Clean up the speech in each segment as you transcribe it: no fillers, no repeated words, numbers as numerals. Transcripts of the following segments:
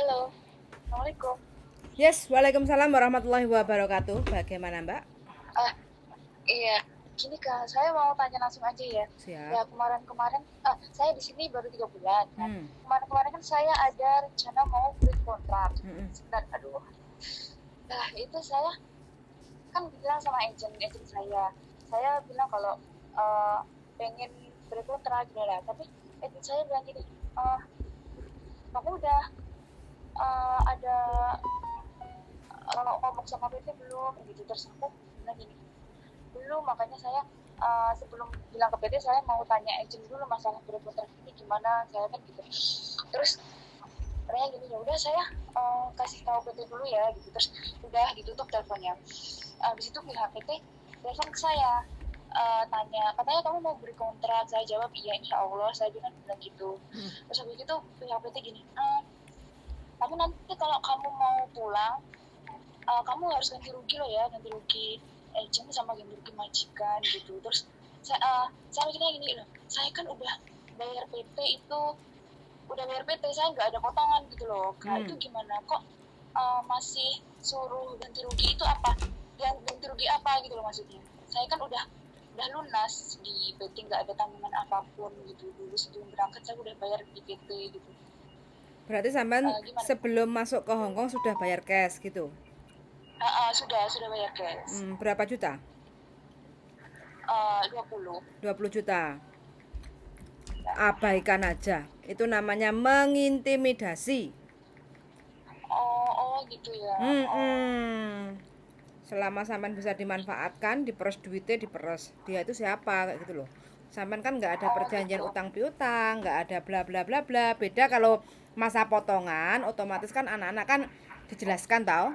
Halo, Assalamualaikum. Yes, waalaikumsalam warahmatullahi wabarakatuh. Bagaimana Mbak? Ah, iya. Gini Kak, saya mau tanya langsung aja ya. Ya Siap. kemarin-kemarin, saya di sini baru 3 bulan kan. Hmm. Kemarin-kemarin kan saya ada rencana mau break kontrak. Mm-mm. Sebentar, aduh. Nah itu saya kan bilang sama agent saya bilang kalau eh, pengen break kontrak gitu lah. Tapi agent saya bilang gini, kamu udah ada ngomong sama PT belum gitu. Terus aku bilang gini, belum, makanya saya sebelum bilang ke PT saya mau tanya agent dulu masalah kontrak ini gimana, saya kan gitu. Terus katanya gini, ya udah saya kasih tahu PT dulu ya gitu. Terus udah ditutup teleponnya. Habis itu pihak PT telepon ke saya, tanya katanya kamu mau beri kontrak. Saya jawab iya insya Allah, saya juga bilang gitu. Terus habis itu pihak PT gini, kamu nanti kalau kamu mau pulang, kamu harus ganti rugi loh ya, ganti rugi agent sama ganti rugi majikan gitu. Terus saya mikirnya gini loh, saya kan udah bayar PT itu, udah bayar PT, saya nggak ada potongan gitu loh Kak. Itu gimana kok masih suruh ganti rugi? Itu apa yang ganti rugi apa gitu loh maksudnya? Saya kan udah lunas di PT, nggak ada tanggungan apapun gitu. Dulu sebelum berangkat saya udah bayar di PT gitu. Berarti sampean Gimana? sebelum masuk ke Hong Kong sudah bayar cash gitu. Sudah bayar cash. Berapa juta? 20. 20 juta. Abaikan aja. Itu namanya mengintimidasi. Oh gitu ya. Selama sampean bisa dimanfaatkan, diperes duitnya diperes. Dia itu siapa kayak gitu loh. Sampean kan nggak ada Oh perjanjian gitu. utang piutang, nggak ada bla bla bla bla. Beda kalau masa potongan, otomatis kan anak-anak kan dijelaskan tau.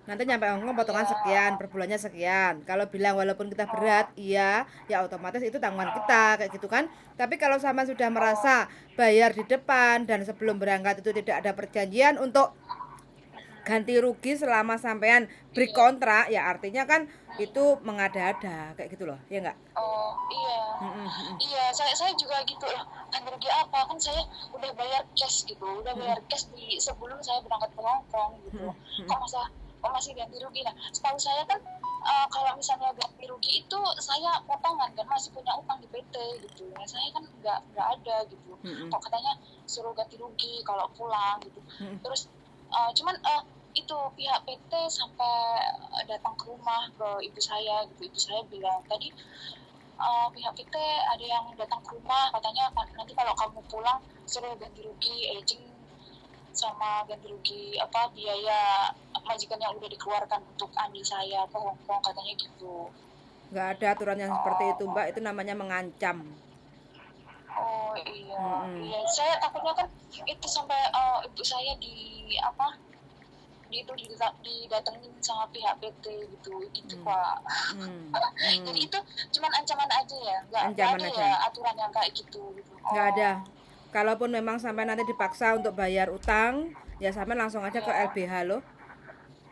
Nanti nyampe Hongkong potongan Iya. sekian, per bulannya sekian. Kalau bilang walaupun kita berat, Oh, iya, ya otomatis itu tanggungan kita kayak gitu kan. Tapi kalau sama sudah oh, merasa bayar di depan dan sebelum berangkat itu tidak ada perjanjian untuk ganti rugi selama sampean break iya. kontrak, ya artinya kan itu mengada-ada kayak gitu loh, ya enggak? Oh, iya. Iya, saya juga gitu lah. Ganti rugi apa? Kan saya udah bayar cash gitu. Udah bayar cash di sebelum saya berangkat ke Hongkong gitu. Kok masih ganti rugi? Nah, setahu saya kan kalau misalnya ganti rugi itu saya potongan kan, masih punya utang di PT gitu. Nah, saya kan nggak ada gitu. Kok katanya suruh ganti rugi kalau pulang gitu. Terus cuman itu pihak PT sampai datang ke rumah ke ibu saya gitu. Ibu saya bilang tadi pihak PT ada yang datang ke rumah, katanya nanti kalau kamu pulang suruh ganti rugi aging sama ganti rugi apa biaya majikan yang udah dikeluarkan untuk ambil saya ke Hongkong, katanya gitu. Nggak ada aturan yang seperti itu Oh, mbak, itu namanya mengancam. oh iya, Mm-mm. iya. Saya takutnya kan itu sampai ibu saya di apa di itu didatengin sama pihak PT gitu gitu Pak. Mm. Jadi Mm. itu cuman ancaman aja ya, nggak Ancaman ada ya aja, aturan yang kayak gitu gitu. nggak ada. Oh, Kalaupun memang sampai nanti dipaksa untuk bayar utang, ya sampai langsung aja ke iya. LBH loh,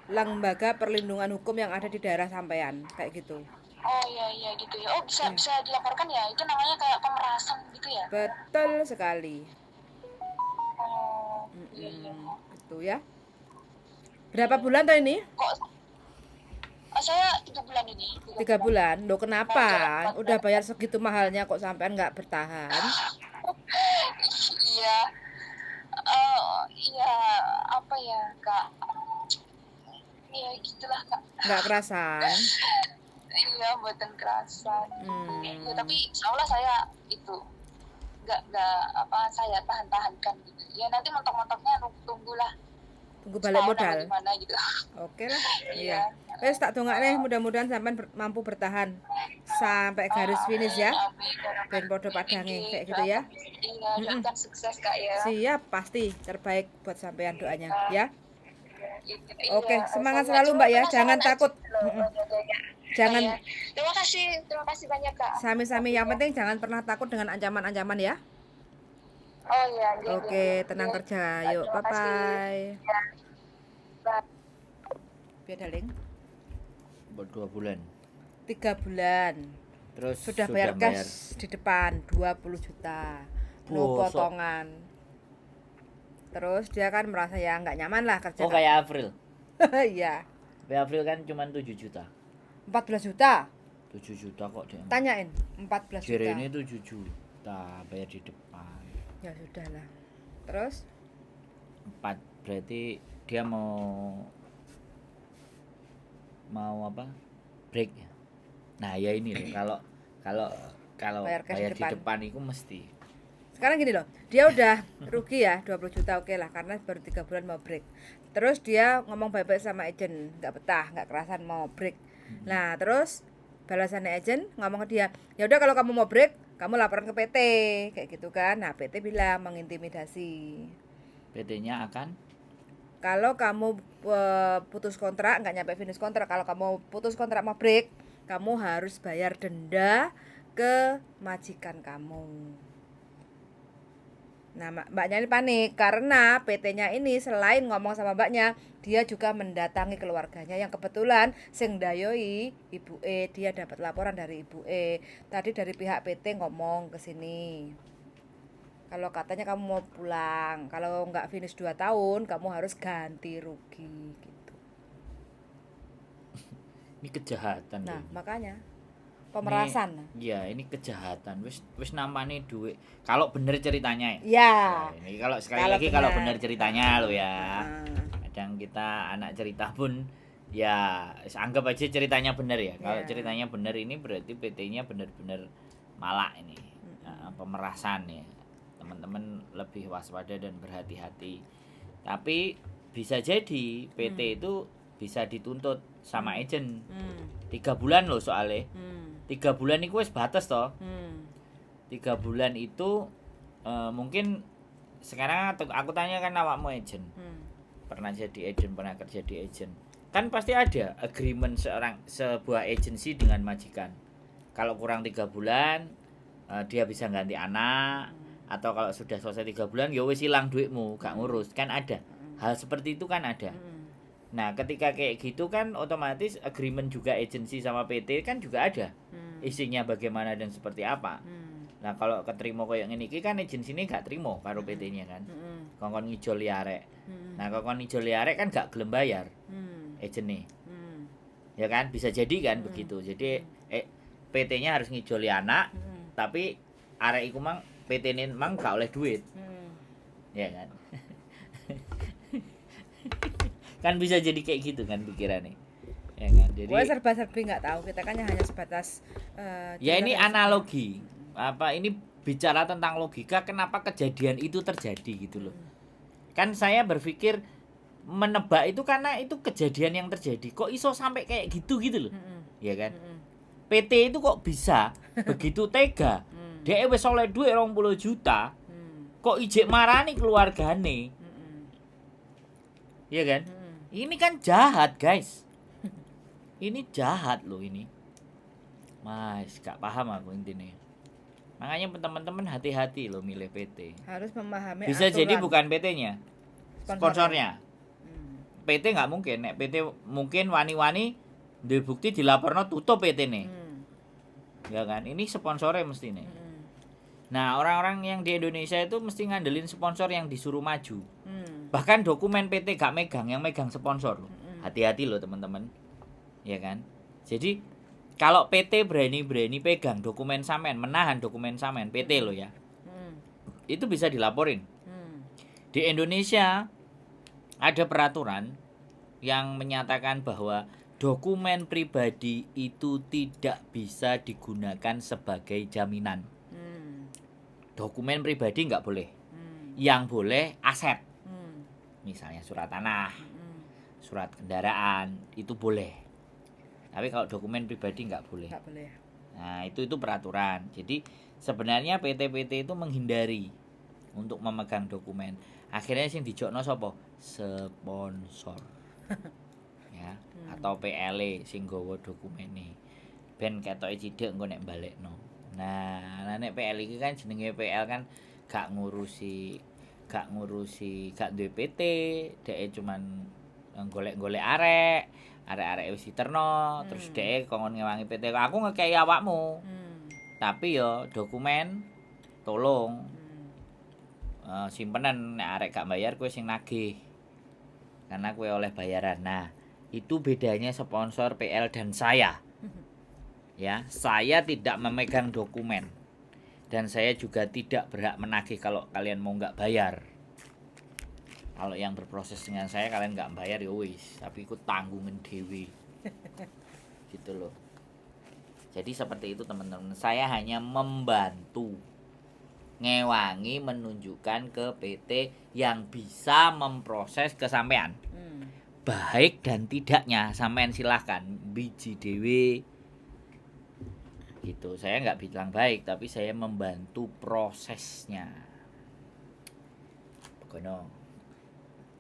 lembaga perlindungan hukum yang ada di daerah sampean kayak gitu. Oh iya iya gitu ya. Oh bisa Ya, bisa dilaporkan ya. Itu namanya kayak pemerasan gitu ya. betul sekali. Oh iya iya. Itu ya. Berapa Iya. bulan tuh ini? Kok saya 3 bulan ini, tiga 3 bulan. bulan. Loh Mau kenapa? jalan 4 bulan. Udah bayar segitu mahalnya kok sampean nggak bertahan? Iya. Iya apa ya kak? Iya gitulah kak. Nggak kerasan? Iya buatan kerasan gitu. Ya Hmm, tapi insya Allah saya itu nggak apa saya tahan-tahankan gitu. Ya nanti mentok-mentoknya tunggulah tunggu balik setahun apa modal. gimana gitu. Oke lah. Iya. Iya. Wes tak tunggu nih, mudah-mudahan sampean mampu bertahan sampai garis finish ya. Amin, amin, ya Ben Rabbal. podo padange Inggih, kayak gitu ya. doakan, iya, doakan sukses Kak ya. Siap, pasti terbaik buat sampean doanya Iya, ya. iya, Oke, semangat saya selalu cuma Mbak ya. Jangan penasaran aja takut. gitu loh jaganya Kak ya. Jangan Terima kasih banyak Kak sami-sami, yang waktunya. penting jangan pernah takut dengan ancaman-ancaman ya. Oh iya, iya, iya, Oke, iya. tenang Iya. kerja. Yuk, Terima bye kasih. bye. Ya, bye. Biar daling. Buat 2 bulan. 3 bulan. Terus Sudah sudah bayar bayar. cash di depan 20 juta. No Bosok. potongan. Terus dia kan merasa ya nggak nyaman lah kerja. Oh kayak April. Iya. April kan cuma 7 juta. 14 juta. 7 juta kok dia. Tanyain 14 juta. Jere ini 7 juta bayar di depan. Ya sudah lah. Terus 4 berarti dia mau apa? Break ya. Nah, ya ini loh kalau Bayar cash bayar di di depan. depan itu mesti. sekarang gini loh, dia udah rugi ya 20 juta oke lah karena baru 3 bulan mau break. Terus dia ngomong baik-baik sama agent, nggak betah, nggak kerasan mau break. Nah terus balasannya agent ngomong ke dia, ya udah kalau kamu mau break, kamu laporan ke PT kayak gitu kan. Nah PT bilang mengintimidasi. PT-nya akan Kalau kamu putus kontrak nggak nyampe finish kontrak, kalau kamu putus kontrak mau break, kamu harus bayar denda ke majikan kamu. Nah, mbaknya ini panik karena PT-nya ini selain ngomong sama mbaknya, dia juga mendatangi keluarganya yang kebetulan sing ndayoi Ibu E, dia dapat laporan dari Ibu E. Tadi dari pihak PT ngomong ke sini. Kalau katanya kamu mau pulang, kalau nggak finish 2 tahun, kamu harus ganti rugi gitu. ini kejahatan. Nah, loh. makanya pemerasan. Iya, ini kejahatan. Wis namanya duit. Kalau bener ceritanya ya. Ya. Nah, ini kalau sekali Kalau lagi kalau bener. bener ceritanya lo ya. Nah, Kadang kita anak cerita pun ya anggap aja ceritanya bener ya. Kalau Ya. ceritanya bener ini berarti PT-nya bener-bener malak ini. Nah, pemerasan ya. Teman-teman lebih waspada dan berhati-hati. Tapi bisa jadi PT itu bisa dituntut sama agent 3 bulan loh soalnya. 3 bulan itu wis batas toh. 3 bulan itu mungkin sekarang aku tanya kan awakmu agent. Pernah jadi agent, pernah kerja di agent. Kan pasti ada agreement sebuah agensi dengan majikan. Kalau kurang 3 bulan dia bisa ganti anak, atau kalau sudah selesai 3 bulan ya wis hilang duitmu, gak ngurus. Kan ada. Hal seperti itu kan ada. Nah, ketika kayak gitu kan otomatis agreement juga agensi sama PT kan juga ada. Isinya bagaimana dan seperti apa. Nah, kalau keterima koyo ngene iki kan agensi ini gak terima karo PT-nya kan. Kongkon ngijoli arek. Nah, kongkon ngijoli arek kan gak gelem bayar. Agent ya kan bisa jadi kan begitu. Jadi PT-nya harus ngijoli anak, tapi arek iku mang PT-ne mang gak oleh duit. Ya kan. Kan bisa jadi kayak gitu kan pikirannya. Ya kan. Jadi serba-serbi nggak tahu, kita kan hanya sebatas ya ini analogi. Apa ini bicara tentang logika kenapa kejadian itu terjadi gitu loh. Kan saya berpikir menebak itu karena itu kejadian yang terjadi. Kok iso sampai kayak gitu loh. Ya kan? PT itu kok bisa begitu tega. Dia wis oleh duit 20 juta. Kok ijek marani keluargane. Iya kan? Ini kan jahat, guys. Ini jahat loh ini. Mas, gak paham aku intinya. Makanya teman-teman hati-hati loh milih PT. harus memahami Bisa aturan. jadi bukan PT-nya, sponsornya. PT nggak mungkin. Nek PT mungkin wani-wani duwe bukti dilaporno tutup PT nih. Ya kan? Ini sponsornya mesti nih. Nah, orang-orang yang di Indonesia itu mesti ngandelin sponsor yang disuruh maju. Bahkan dokumen PT gak megang, yang megang sponsor. Hati-hati loh teman-teman. Ya kan? Jadi kalau PT berani-berani pegang dokumen sampean, menahan dokumen sampean, PT loh ya. Itu bisa dilaporin. Di Indonesia ada peraturan yang menyatakan bahwa dokumen pribadi itu tidak bisa digunakan sebagai jaminan. Dokumen pribadi nggak boleh. Yang boleh aset. Misalnya surat tanah, surat kendaraan, itu boleh. Tapi kalau dokumen pribadi nggak boleh. Nggak boleh. Nah, itu peraturan. Jadi sebenarnya PT-PT itu menghindari untuk memegang dokumen. Akhirnya sing dijokno sapa? Sponsor. Ya, atau PLE sing nggawa dokumene. Ben ketoke cidhek engko nek balekno. Nah, nek PL iki kan jenenge PL kan gak ngurusi gak duwe PT, dhek cuman golek-golek arek wis diterno, terus dhek kongkon ngewangi PT. Aku ngekei awakmu. Tapi yo dokumen tolong simpenan nek arek gak bayar kowe sing nagih. Karena kowe oleh bayaran. Nah, itu bedanya sponsor PL dan saya. Ya, saya tidak memegang dokumen. Dan saya juga tidak berhak menagih kalau kalian mau nggak bayar. Kalau yang berproses dengan saya kalian nggak bayar ya wis, tapi ikut tanggungan dewi. Gitu loh. Jadi seperti itu teman-teman. Saya hanya membantu ngewangi menunjukkan ke PT yang bisa memproses ke sampean. Baik dan tidaknya sampean silahkan biji dewe gitu. Saya nggak bilang baik, tapi saya membantu prosesnya. Begono.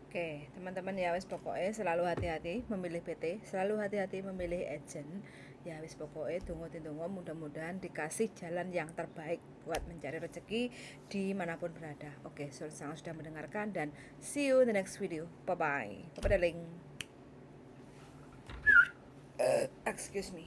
Oke, teman-teman ya wis pokoknya selalu hati-hati memilih PT, selalu hati-hati memilih agent. Ya wis pokoknya tunggu-tunggu mudah-mudahan dikasih jalan yang terbaik buat mencari rezeki dimanapun berada. Oke, sangat sudah mendengarkan dan see you in the next video. Bye-bye. Bye-bye darling. Excuse me.